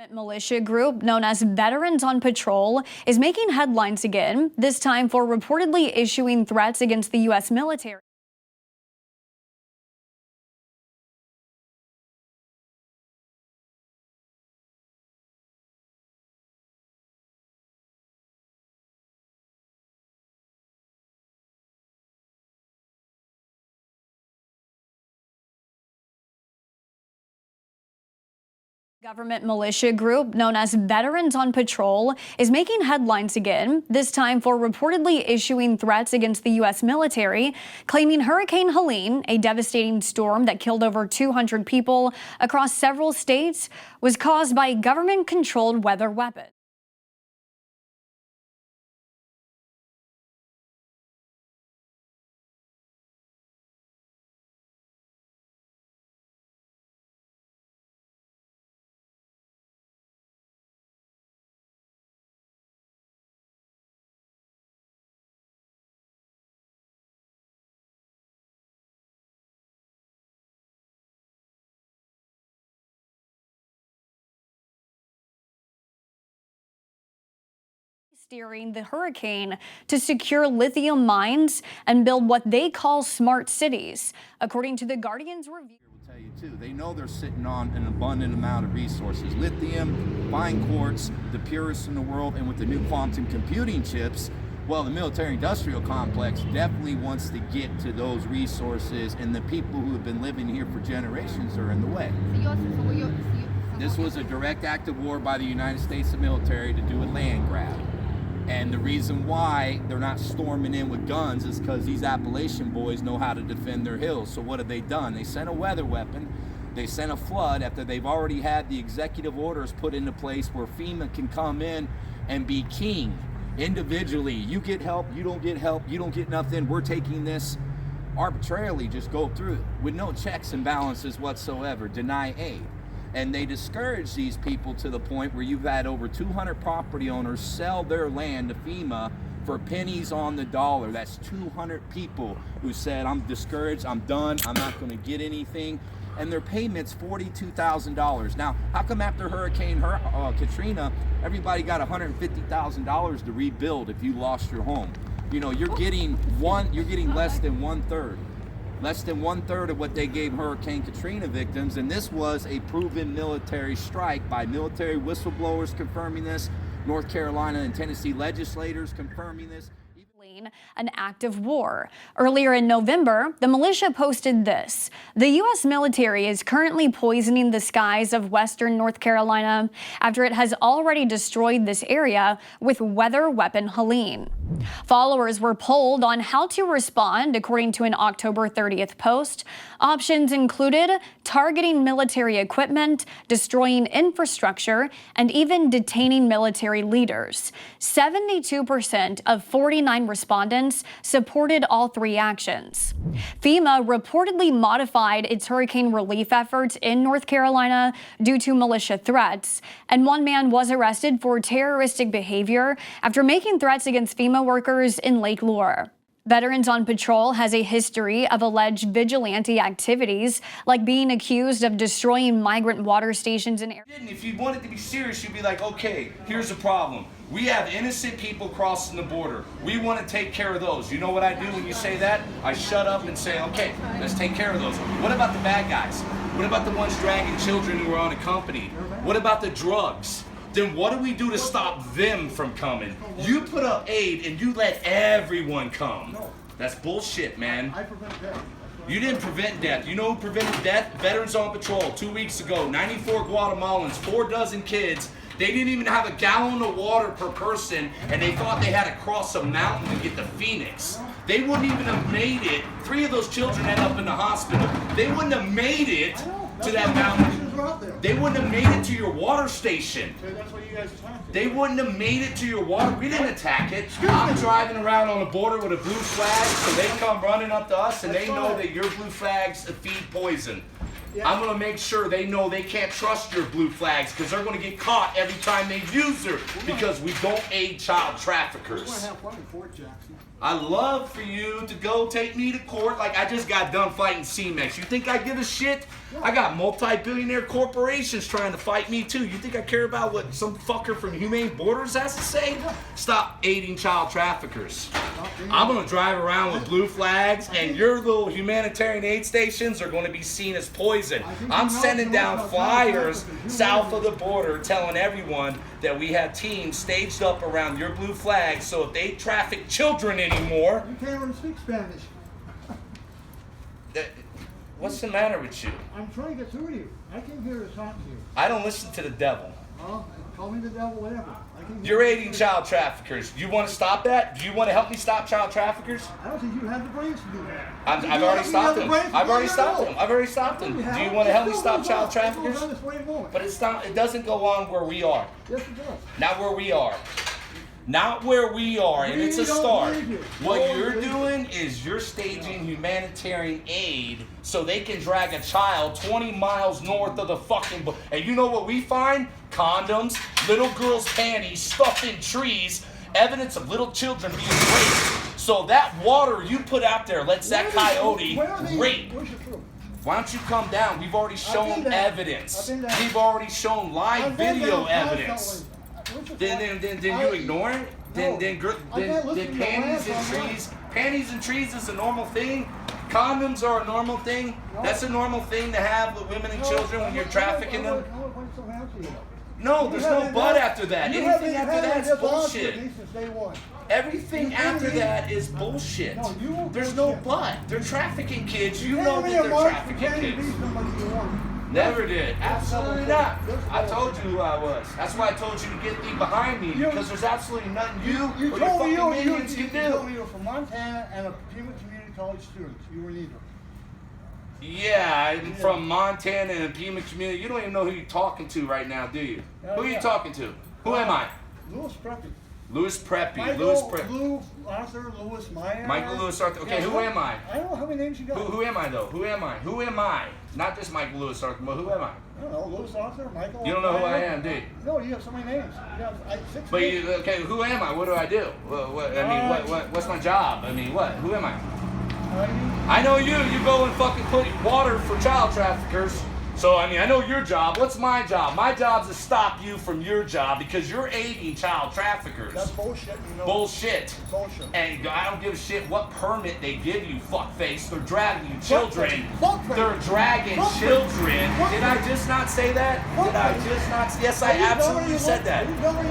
Militia group known as Veterans on Patrol is making headlines again, this time for reportedly issuing threats against the U.S. military. Government militia group known as Veterans on Patrol is making headlines again, this time for reportedly issuing threats against the U.S. military, claiming Hurricane Helene, a devastating storm that killed over 200 people across several states, was caused by government-controlled weather weapons. Steering the hurricane to secure lithium mines and build what they call smart cities, according to the Guardian's review. Will tell you too, they know they're sitting on an abundant amount of resources: lithium, fine quartz, the purest in the world, and with the new quantum computing chips. Well, the military-industrial complex definitely wants to get to those resources, and the people who have been living here for generations are in the way. This was a direct act of war by the United States military to do a land grab. And the reason why they're not storming in with guns is because these Appalachian boys know how to defend their hills. So what have they done? They sent a weather weapon. They sent a flood after they've already had the executive orders put into place where FEMA can come in and be king individually. You get help, you don't get help, you don't get nothing. We're taking this arbitrarily, just go through it with no checks and balances whatsoever, deny aid. And they discourage these people to the point where you've had over 200 property owners sell their land to FEMA for pennies on the dollar. That's 200 people who said, I'm discouraged, I'm done, I'm not going to get anything. And their payment's $42,000. Now, how come after Hurricane Katrina, everybody got $150,000 to rebuild if you lost your home? You know, you're getting less than one-third. Less than one-third of what they gave Hurricane Katrina victims, and this was a proven military strike by military whistleblowers confirming this, North Carolina and Tennessee legislators confirming this. An act of war. Earlier in November, the militia posted this: the U.S. military is currently poisoning the skies of western North Carolina after it has already destroyed this area with weather weapon Helene. Followers were polled on how to respond, according to an October 30th post. Options included targeting military equipment, destroying infrastructure, and even detaining military leaders. 72% of 49 respondents supported all three actions. FEMA reportedly modified its hurricane relief efforts in North Carolina due to militia threats, and one man was arrested for terroristic behavior after making threats against FEMA workers in Lake Lure. Veterans on Patrol has a history of alleged vigilante activities, like being accused of destroying migrant water stations in areas. If you wanted to be serious, you'd be like, okay, here's the problem. We have innocent people crossing the border. We want to take care of those. You know what I do when you say that? I shut up and say, okay, let's take care of those. What about the bad guys? What about the ones dragging children who are unaccompanied? What about the drugs? Then what do we do to stop them from coming? You put up aid and you let everyone come. That's bullshit, man. I prevent death. You didn't prevent death. You know who prevented death? Veterans on Patrol 2 weeks ago. 94 Guatemalans, 4 dozen kids. They didn't even have a gallon of water per person, and they thought they had to cross a mountain to get to Phoenix. They wouldn't even have made it. 3 of those children ended up in the hospital. They wouldn't have made it to that mountain. They wouldn't have made it to your water station. That's what you guys attacked. They wouldn't have made it to your water. We didn't attack it. I'm driving around on the border with a blue flag, so they come running up to us and they know that your blue flags feed poison. Yeah. I'm going to make sure they know they can't trust your blue flags because they're going to get caught every time they use her because we don't aid child traffickers. We're going to have fun in Fort Jackson. I love for you to go take me to court like I just got done fighting C-Mex. You think I give a shit? I got multi-billionaire corporations trying to fight me too. You think I care about what some fucker from Humane Borders has to say? Stop aiding child traffickers. I'm gonna drive around with blue flags and your little humanitarian aid stations are gonna be seen as poison. I'm sending down flyers south of the border telling everyone that we have teams staged up around your blue flag, so if they traffic children anymore... You can't even speak Spanish. What's the matter with you? I'm trying to get through to you. I came here to talk to you. I don't listen to the devil. Well, call me the devil, whatever. You're aiding child traffickers. You want to stop that? Do you want to help me stop child traffickers? I don't think you have the brains to do that. I've already stopped them. I've already stopped them. I've already stopped them. Do you want to help me stop child traffickers? But it's not. It doesn't go on where we are. Yes, it does. Not where we are. Not where we are, and it's a start. What you're doing is you're staging humanitarian aid so they can drag a child 20 miles north of the fucking... And you know what we find? Condoms, little girls' panties stuffed in trees, evidence of little children being raped. So that water you put out there lets that coyote rape. Why don't you come down? We've already shown evidence. We've already shown live video evidence. Then you ignore it? Then panties and trees is a normal thing? Condoms are a normal thing? That's a normal thing to have with women and children when you're trafficking them? No, there's no but after that. Anything after that is bullshit. Everything after that is bullshit. There's no but. They're trafficking kids. You know that they're trafficking kids. Never did. Absolutely not. I told you who I was. That's why I told you to get thee behind me, because there's absolutely nothing you or your fucking minions can do. You told me you were from Montana and a Pima Community College student. You were neither. Yeah, I'm from Montana and a Pima Community. You don't even know who you're talking to right now, do you? Who are you talking to? Who am I? Louis Preppy. Louis Preppy. Lou Arthur Lewis Meyer. Michael Lewis Arthur. Okay, who am I? I don't know how many names you got. Who am I though? Who am I? Who am I? Not just Michael Lewis Arthur, but who am I? I don't know, Louis Arthur, Michael. You don't know who I am, do you? No, you have so many names. You have 6 But names. okay, who am I? What do I do? What's my job? I mean, what? Who am I? I know you. You go and fucking put water for child traffickers. So, I mean, I know your job. What's my job? My job is to stop you from your job because you're aiding child traffickers. That's bullshit. You know. Bullshit. Bullshit. And I don't give a shit what permit they give you, fuckface. They're dragging you children. They're dragging children. Did I just not say that? Did I just not? Yes, I absolutely said that.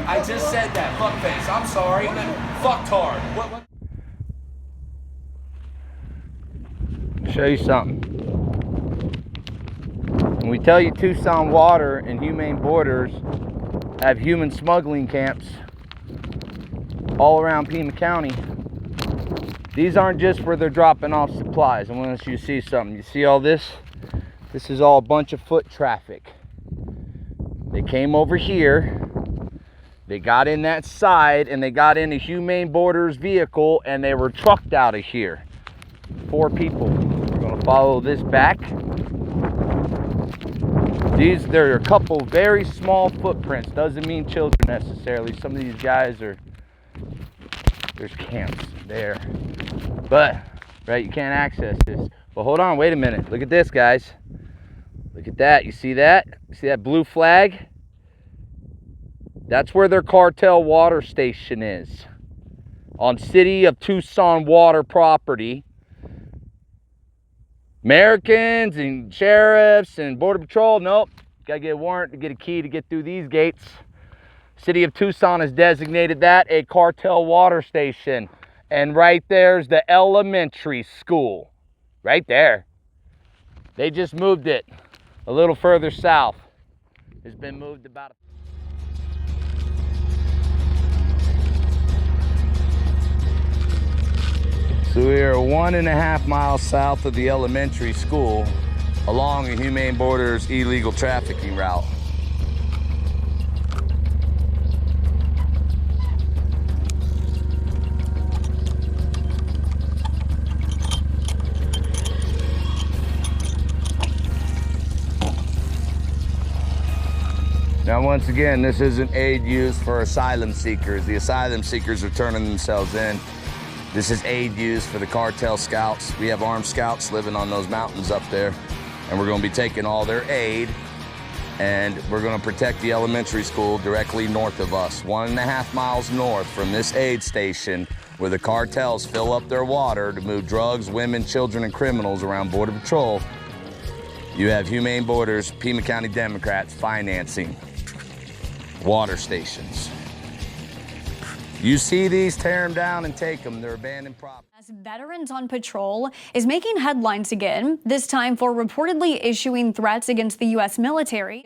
I just said that, fuckface. I'm sorry. Fucktard. What? Show you something. When we tell you Tucson Water and Humane Borders have human smuggling camps all around Pima County, these aren't just where they're dropping off supplies. I want you to see something. You see all this? This is all a bunch of foot traffic. They came over here, they got in that side, and they got in a Humane Borders vehicle, and they were trucked out of here. 4 people. We're going to follow this back. There are a couple very small footprints. Doesn't mean children necessarily. Some of these guys there's camps there. But, right, you can't access this. But hold on, wait a minute. Look at this, guys. Look at that. You see that? You see that blue flag? That's where their cartel water station is. On City of Tucson water property. Americans and sheriffs and border patrol, nope. Gotta get a warrant to get a key to get through these gates. City of Tucson has designated that a cartel water station. And right there's the elementary school. Right there. They just moved it a little further south. It's been moved about So we are 1.5 miles south of the elementary school along a Humane Borders illegal trafficking route. Now once again, this isn't aid used for asylum seekers. The asylum seekers are turning themselves in. This is aid used for the cartel scouts. We have armed scouts living on those mountains up there, and we're going to be taking all their aid, and we're going to protect the elementary school directly north of us, 1.5 miles north from this aid station, where the cartels fill up their water to move drugs, women, children, and criminals around Border Patrol. You have Humane Borders, Pima County Democrats financing water stations. You see these, tear them down and take them. They're abandoned property. As Veterans on Patrol is making headlines again, this time for reportedly issuing threats against the U.S. military,